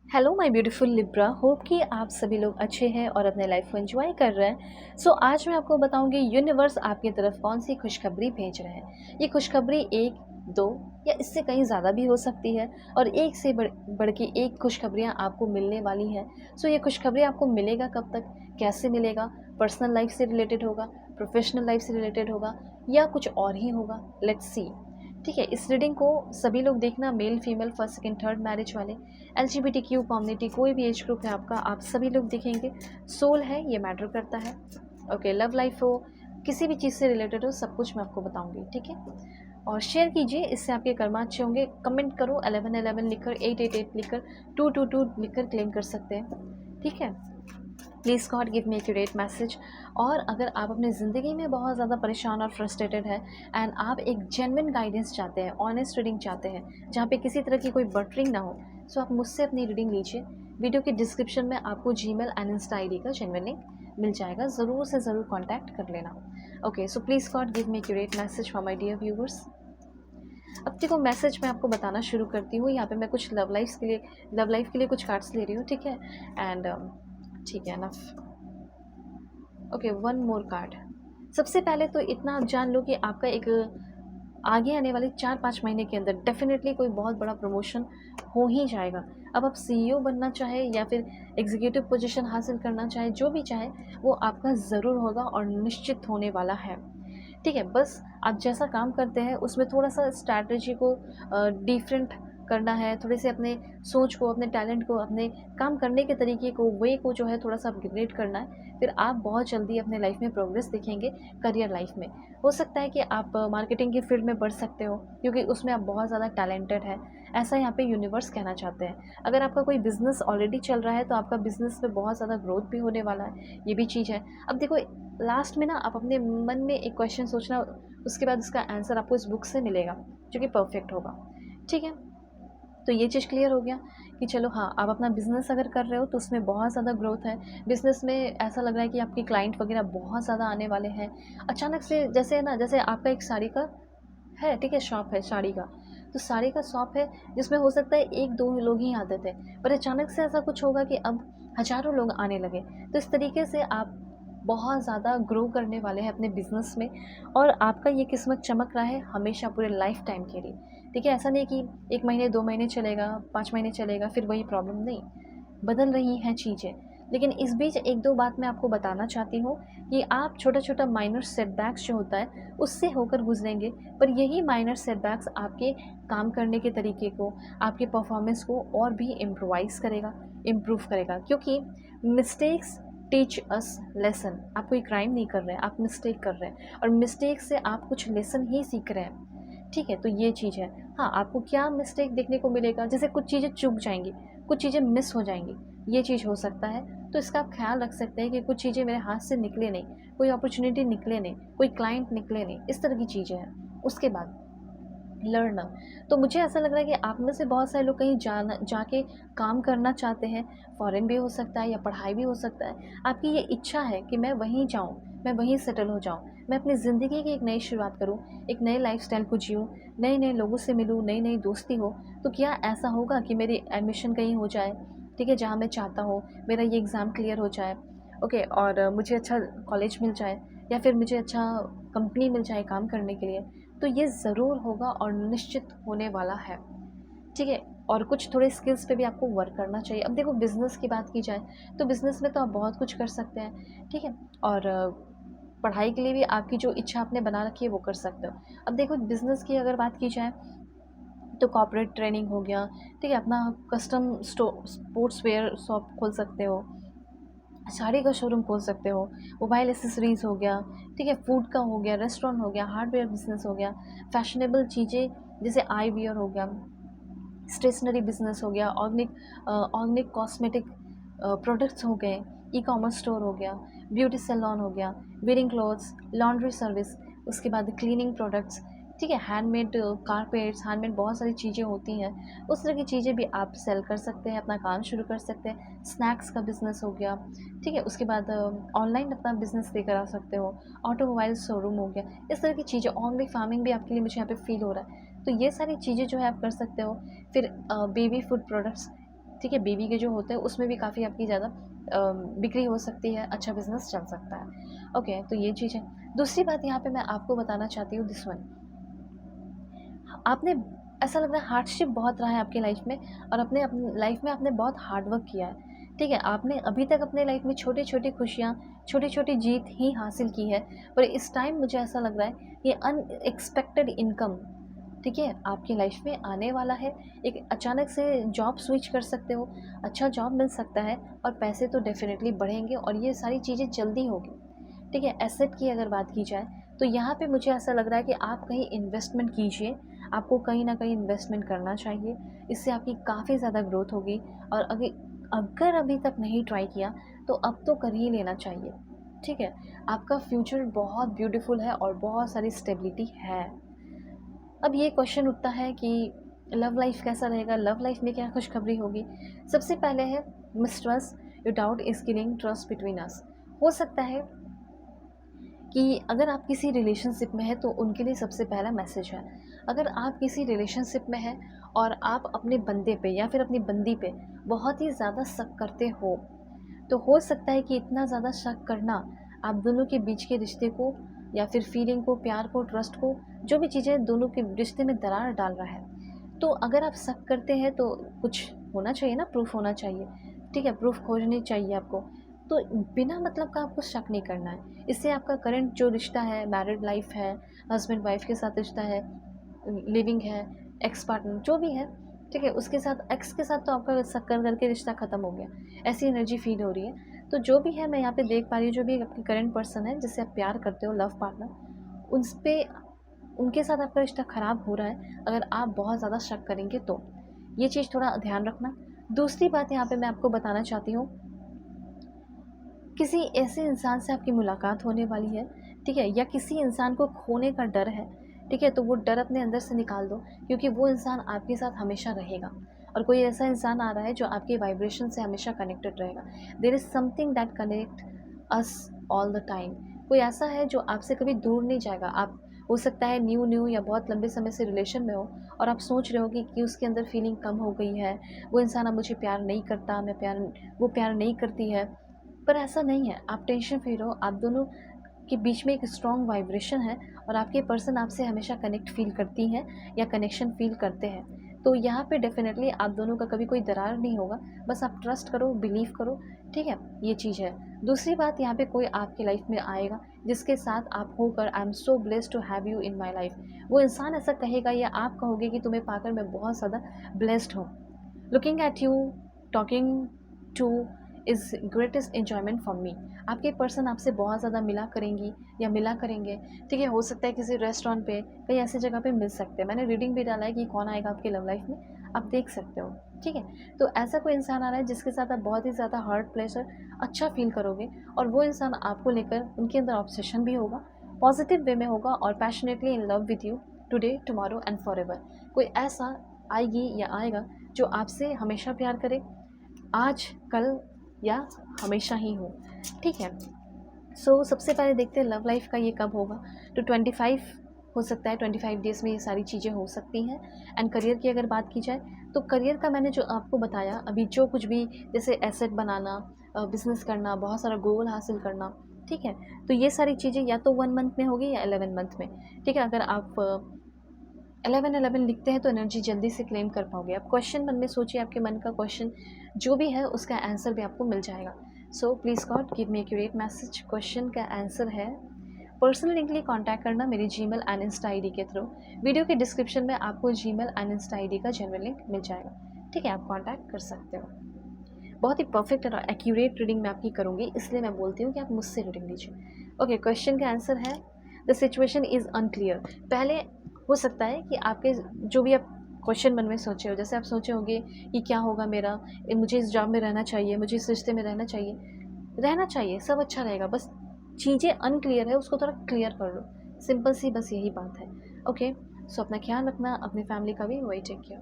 Hello my beautiful Libra, hope कि आप सभी लोग अच्छे हैं और अपने लाइफ को एंजॉय कर रहे हैं। आज मैं आपको बताऊंगी यूनिवर्स आपकी तरफ कौन सी खुशखबरी भेज रहे हैं। ये खुशखबरी एक, दो या इससे कहीं ज़्यादा भी हो सकती है और एक से बढ़ के एक खुशखबरियाँ आपको मिलने वाली हैं। ये खुशखबरी आपको मिलेगा कब तक, कैसे मिलेगा, पर्सनल लाइफ से रिलेटेड होगा, प्रोफेशनल लाइफ से रिलेटेड होगा या कुछ और ही होगा। Let's see. ठीक है, इस रीडिंग को सभी लोग देखना, male female first second third marriage वाले, LGBTQ कम्युनिटी, कोई भी एज ग्रुप है आपका, आप सभी लोग देखेंगे। सोल है, ये मैटर करता है। ओके, लव लाइफ हो, किसी भी चीज़ से रिलेटेड हो, सब कुछ मैं आपको बताऊंगी। ठीक है, और शेयर कीजिए, इससे आपके कर्मा अच्छे होंगे। कमेंट करो 1111 लिखकर, 888 लिखकर, 222 लिखकर क्लेम कर सकते हैं। ठीक है, please God give me accurate message. और अगर आप अपनी ज़िंदगी में बहुत ज़्यादा परेशान और फ्रस्ट्रेटेड है एंड आप एक जेन्युइन गाइडेंस चाहते हैं, ऑनेस्ट रीडिंग चाहते हैं जहाँ पे किसी तरह की कोई बटरिंग ना हो, आप मुझसे अपनी रीडिंग लीजिए। वीडियो के डिस्क्रिप्शन में आपको जीमेल एंड इंस्टा ID का जेन्युइन लिंक मिल जाएगा, ज़रूर से ज़रूर कॉन्टैक्ट कर लेना। Okay, so please God give me accurate message for my dear viewers. अब देखो, मैसेज मैं आपको बताना शुरू करती हूँ। यहाँ पे मैं कुछ लव लाइफ के लिए कुछ कार्ड्स ले रही हूँ। ठीक है, एंड ठीक है, enough. Okay, one more card. सबसे पहले तो इतना आप जान लो कि आपका एक आगे आने वाले 4-5 महीने के अंदर डेफिनेटली कोई बहुत बड़ा प्रमोशन हो ही जाएगा। अब आप CEO बनना चाहे या फिर एग्जीक्यूटिव पोजीशन हासिल करना चाहे, जो भी चाहे वो आपका ज़रूर होगा और निश्चित होने वाला है। ठीक है, बस आप जैसा काम करते हैं उसमें थोड़ा सा स्ट्रैटेजी को डिफरेंट करना है, थोड़े से अपने सोच को, अपने टैलेंट को, अपने काम करने के तरीके को, वे को जो है थोड़ा सा अपग्रेड करना है। फिर आप बहुत जल्दी अपने लाइफ में प्रोग्रेस दिखेंगे। करियर लाइफ में हो सकता है कि आप मार्केटिंग की फील्ड में बढ़ सकते हो, क्योंकि उसमें आप बहुत ज़्यादा टैलेंटेड है, ऐसा यहाँ पे यूनिवर्स कहना चाहते हैं। अगर आपका कोई बिजनेस ऑलरेडी चल रहा है तो आपका बिजनेस में बहुत ज़्यादा ग्रोथ भी होने वाला है, ये भी चीज़ है। अब देखो, लास्ट में ना आप अपने मन में एक क्वेश्चन सोचना, उसके बाद उसका आंसर आपको इस बुक से मिलेगा जो कि परफेक्ट होगा। ठीक है, तो ये चीज़ क्लियर हो गया कि चलो हाँ, आप अपना बिज़नेस अगर कर रहे हो तो उसमें बहुत ज़्यादा ग्रोथ है। बिज़नेस में ऐसा लग रहा है कि आपके क्लाइंट वगैरह बहुत ज़्यादा आने वाले हैं। अचानक से जैसे है ना, जैसे आपका एक साड़ी का है, ठीक है, शॉप है साड़ी का, तो साड़ी का शॉप है जिसमें हो सकता है 1-2 लोग ही आते थे, पर अचानक से ऐसा कुछ होगा कि अब हज़ारों लोग आने लगे। तो इस तरीके से आप बहुत ज़्यादा ग्रो करने वाले हैं अपने बिज़नेस में, और आपका ये किस्मत चमक रहा है हमेशा पूरे लाइफ टाइम के लिए। ठीक है, ऐसा नहीं कि 1 महीने 2 महीने चलेगा, 5 महीने चलेगा फिर वही प्रॉब्लम, नहीं, बदल रही हैं चीज़ें। लेकिन इस बीच 1-2 बात मैं आपको बताना चाहती हूँ कि आप छोटा-छोटा माइनर सेटबैक्स जो होता है उससे होकर गुजरेंगे, पर यही माइनर सेटबैक्स आपके काम करने के तरीके को, आपके परफॉर्मेंस को और भी इम्प्रूव करेगा, क्योंकि मिस्टेक्स टीच अस लेसन। आप कोई क्राइम नहीं कर रहे हैं, आप मिस्टेक कर रहे हैं और मिस्टेक से आप कुछ लेसन ही सीख रहे हैं। ठीक है, तो ये चीज़ है। हाँ, आपको क्या मिस्टेक देखने को मिलेगा, जैसे कुछ चीज़ें चूक जाएंगी, कुछ चीज़ें मिस हो जाएंगी, ये चीज़ हो सकता है। तो इसका आप ख्याल रख सकते हैं कि कुछ चीज़ें मेरे हाथ से निकले नहीं, कोई अपॉर्चुनिटी निकले नहीं, कोई क्लाइंट निकले नहीं, इस तरह की चीज़ें हैं। उसके बाद लर्न, तो मुझे ऐसा लग रहा है कि आप में से बहुत सारे लोग कहीं जाके काम करना चाहते हैं। फॉरेन भी हो सकता है या पढ़ाई भी हो सकता है। आपकी ये इच्छा है कि मैं वहीं जाऊँ, मैं वहीं सेटल हो जाऊँ, मैं अपनी ज़िंदगी की एक नई शुरुआत करूँ, एक नए लाइफस्टाइल को जीऊँ, नए नए लोगों से मिलूँ, नई नई दोस्ती हो। तो क्या ऐसा होगा कि मेरी एडमिशन कहीं हो जाए, ठीक है, जहाँ मैं चाहता हूँ, मेरा ये एग्ज़ाम क्लियर हो जाए, ओके, और मुझे अच्छा कॉलेज मिल जाए या फिर मुझे अच्छा कंपनी मिल जाए काम करने के लिए। तो ये ज़रूर होगा और निश्चित होने वाला है। ठीक है, और कुछ थोड़े स्किल्स पे भी आपको वर्क करना चाहिए। अब देखो, बिज़नेस की बात की जाए तो बिज़नेस में तो आप बहुत कुछ कर सकते हैं। ठीक है, और पढ़ाई के लिए भी आपकी जो इच्छा आपने बना रखी है वो कर सकते हो। अब देखो, बिज़नेस की अगर बात की जाए तो कॉर्पोरेट ट्रेनिंग हो गया, ठीक है, अपना कस्टम स्पोर्ट्स वेयर शॉप खोल सकते हो, साड़ी का शोरूम खोल सकते हो, मोबाइल एसेसरीज़ हो गया, ठीक है, फूड का हो गया, रेस्टोरेंट हो गया, हार्डवेयर बिज़नेस हो गया, फैशनेबल चीज़ें जैसे आई वियर हो गया, स्टेशनरी बिज़नेस हो गया, ऑर्गेनिक कॉस्मेटिक प्रोडक्ट्स हो गए, ई-कॉमर्स स्टोर हो गया, ब्यूटी सैलून हो गया, वेडिंग क्लॉथ्स, लॉन्ड्री सर्विस, उसके बाद क्लीनिंग प्रोडक्ट्स, ठीक है, हैंडमेड कारपेट्स, हैंडमेड बहुत सारी चीज़ें होती हैं, उस तरह की चीज़ें भी आप सेल कर सकते हैं, अपना काम शुरू कर सकते हैं। स्नैक्स का बिज़नेस हो गया, ठीक है, उसके बाद ऑनलाइन अपना बिज़नेस लेकर आ सकते हो, ऑटोमोबाइल शोरूम हो गया, इस तरह की चीज़ें, ऑर्गेनिक फार्मिंग भी आपके लिए मुझे यहाँ पे फ़ील हो रहा है। तो ये सारी चीज़ें जो है आप कर सकते हो। फिर बेबी फूड प्रोडक्ट्स, ठीक है, बीवी के जो होते हैं उसमें भी काफ़ी आपकी ज़्यादा बिक्री हो सकती है, अच्छा बिज़नेस चल सकता है। ओके, तो ये चीज़ है। दूसरी बात यहाँ पे मैं आपको बताना चाहती हूँ दिस वन, आपने ऐसा लग रहा है हार्डशिप बहुत रहा है आपकी लाइफ में और अपने लाइफ में आपने बहुत हार्ड वर्क किया है। ठीक है, आपने अभी तक अपने लाइफ में छोटी-छोटी खुशियाँ, छोटी-छोटी जीत ही हासिल की है, पर इस टाइम मुझे ऐसा लग रहा है ये अनएक्सपेक्टेड इनकम, ठीक है, आपकी लाइफ में आने वाला है। एक अचानक से जॉब स्विच कर सकते हो, अच्छा जॉब मिल सकता है और पैसे तो डेफ़िनेटली बढ़ेंगे और ये सारी चीज़ें जल्दी होगी। ठीक है, एसेट की अगर बात की जाए तो यहाँ पे मुझे ऐसा लग रहा है कि आप कहीं इन्वेस्टमेंट कीजिए, आपको कहीं न कहीं इन्वेस्टमेंट करना चाहिए, इससे आपकी काफ़ी ज़्यादा ग्रोथ होगी। और अगर अभी तक नहीं ट्राई किया तो अब तो कर ही लेना चाहिए। ठीक है, आपका फ्यूचर बहुत ब्यूटीफुल है और बहुत सारी स्टेबिलिटी है। अब ये क्वेश्चन उठता है कि लव लाइफ कैसा रहेगा, लव लाइफ में क्या खुशखबरी होगी। सबसे पहले है mistrust, your doubt is killing trust between us. हो सकता है कि अगर आप किसी रिलेशनशिप में हैं तो उनके लिए सबसे पहला मैसेज है। अगर आप किसी रिलेशनशिप में हैं और आप अपने बंदे पे या फिर अपनी बंदी पे बहुत ही ज़्यादा शक करते हो, तो हो सकता है कि इतना ज़्यादा शक करना आप दोनों के बीच के रिश्ते को या फिर फीलिंग को, प्यार को, ट्रस्ट को, जो भी चीज़ें दोनों के रिश्ते में दरार डाल रहा है। तो अगर आप शक करते हैं तो कुछ होना चाहिए ना, प्रूफ़ होना चाहिए। ठीक है, प्रूफ़ खोजनी चाहिए आपको। तो बिना मतलब का आपको शक नहीं करना है। इससे आपका करंट जो रिश्ता है, मैरिड लाइफ़ है, हस्बैंड वाइफ़ के साथ रिश्ता है, लिविंग है, एक्स पार्टनर जो भी है, ठीक है, उसके साथ एक्स के साथ तो आपका शक कर कर के रिश्ता ख़त्म हो गया। ऐसी एनर्जी फ़ील हो रही है। तो जो भी है मैं यहाँ पे देख पा रही हूँ, जो भी आपकी करंट पर्सन है जिससे आप प्यार करते हो, लव पार्टनर, उस पे उनके साथ आपका रिश्ता ख़राब हो रहा है अगर आप बहुत ज़्यादा शक करेंगे तो। ये चीज़ थोड़ा ध्यान रखना। दूसरी बात यहाँ पे मैं आपको बताना चाहती हूँ, किसी ऐसे इंसान से आपकी मुलाकात होने वाली है, ठीक है? या किसी इंसान को खोने का डर है, ठीक है? तो वो डर अपने अंदर से निकाल दो, क्योंकि वो इंसान आपके साथ हमेशा रहेगा और कोई ऐसा इंसान आ रहा है जो आपके वाइब्रेशन से हमेशा कनेक्टेड रहेगा। There is something that connect us all the time. कोई ऐसा है जो आपसे कभी दूर नहीं जाएगा। आप हो सकता है न्यू या बहुत लंबे समय से रिलेशन में हो और आप सोच रहे हो कि उसके अंदर फीलिंग कम हो गई है, वो इंसान अब मुझे प्यार नहीं करता, वो प्यार नहीं करती है। पर ऐसा नहीं है, आप टेंशन फ्री रहो, आप दोनों के बीच में एक स्ट्रॉन्ग वाइब्रेशन है और आपके पर्सन आपसे हमेशा कनेक्ट फ़ील करती हैं या कनेक्शन फ़ील करते हैं। तो यहाँ पे डेफ़िनेटली आप दोनों का कभी कोई दरार नहीं होगा, बस आप ट्रस्ट करो, बिलीव करो, ठीक है? ये चीज़ है। दूसरी बात, यहाँ पे कोई आपकी लाइफ़ में आएगा जिसके साथ आप होकर I am so blessed to have you in my life. वो इंसान ऐसा कहेगा या आप कहोगे कि तुम्हें पाकर मैं बहुत ज़्यादा ब्लेस्ड हूँ। Looking at you, talking two is greatest enjoyment for me. आपके पर्सन आपसे बहुत ज़्यादा मिला करेंगी या मिला करेंगे, ठीक है? हो सकता है किसी रेस्टोरेंट पे, कहीं ऐसी जगह पे मिल सकते हैं। मैंने रीडिंग भी डाला है कि कौन आएगा आपकी लव लाइफ में, आप देख सकते हो, ठीक है? तो ऐसा कोई इंसान आ रहा है जिसके साथ आप बहुत ही ज़्यादा हार्ट प्लेज़र अच्छा फ़ील करोगे और वो इंसान आपको लेकर, उनके अंदर ऑब्सेशन भी होगा, पॉजिटिव वे में होगा और passionately in love with you today, tomorrow and forever. कोई ऐसा आएगी या आएगा जो आपसे हमेशा प्यार करे, आज, कल या हमेशा ही हो, ठीक है? सो सबसे पहले देखते हैं लव लाइफ का ये कब होगा। तो 25 हो सकता है, 25 डेज़ में ये सारी चीज़ें हो सकती हैं। एंड करियर की अगर बात की जाए तो करियर का मैंने जो आपको बताया अभी, जो कुछ भी जैसे एसेट बनाना, बिज़नेस करना, बहुत सारा गोल हासिल करना, ठीक है? तो ये सारी चीज़ें या तो 1 मंथ में होगी या 11 मंथ में, ठीक है? अगर आप 11-11 लिखते हैं तो एनर्जी जल्दी से क्लेम कर पाओगे। आप क्वेश्चन मन में सोचिए, आपके मन का क्वेश्चन जो भी है उसका आंसर भी आपको मिल जाएगा। सो please God give me accurate message. Question का आंसर है, पर्सनल लिंक के लिए कॉन्टैक्ट करना मेरी जीमेल एंड इंस्टा आईडी के थ्रू। वीडियो के डिस्क्रिप्शन में आपको जीमेल एंड इंस्टा आईडी का जेन्युइन लिंक मिल जाएगा, ठीक है? आप कॉन्टैक्ट कर सकते हो। बहुत ही परफेक्ट और एक्यूरेट रीडिंग मैं आपकी करूँगी, इसलिए मैं बोलती हूँ कि आप मुझसे रीडिंग लीजिए। ओके, क्वेश्चन का आंसर है, द सिचुएशन इज़ अनक्लियर। पहले हो सकता है कि आपके जो भी आप क्वेश्चन मन में सोचे हो, जैसे आप सोचे होंगे कि क्या होगा मेरा, मुझे इस जॉब में रहना चाहिए, मुझे इस रिश्ते में रहना चाहिए, सब अच्छा रहेगा, बस चीज़ें अनक्लियर है, उसको थोड़ा क्लियर कर लो। सिंपल सी बस यही बात है। ओके, सो अपना ख्याल रखना, अपनी फैमिली का भी। वही टेक केयर।